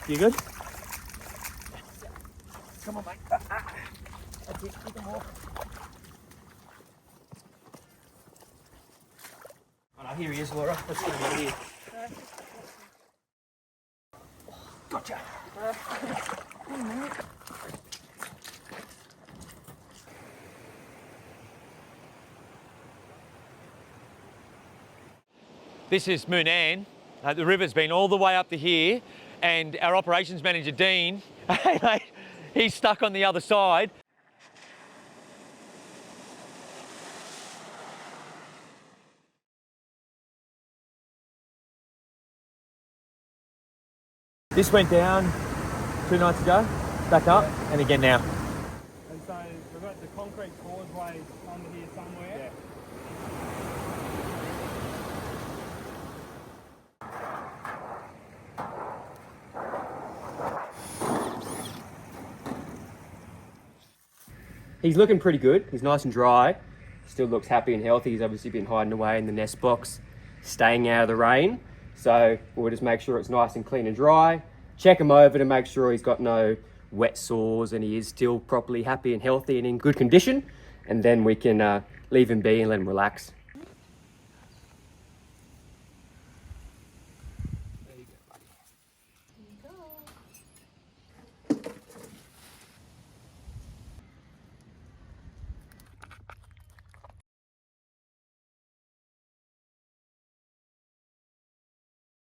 You good? Come on, mate. That's it. Keep them off. Oh, no, here he is, Laura. Let's get him out of here. Gotcha. This is Moonan. The river's been all the way up to here, and our operations manager, Dean, hey, mate, he's stuck on the other side. This went down 2 nights ago, back up, and again now. And so we've got the concrete causeway under here somewhere. Yeah. He's looking pretty good. He's nice and dry. Still looks happy and healthy. He's obviously been hiding away in the nest box, staying out of the rain. So we'll just make sure it's nice and clean and dry. Check him over to make sure he's got no wet sores and he is still properly happy and healthy and in good condition. And then we can leave him be and let him relax.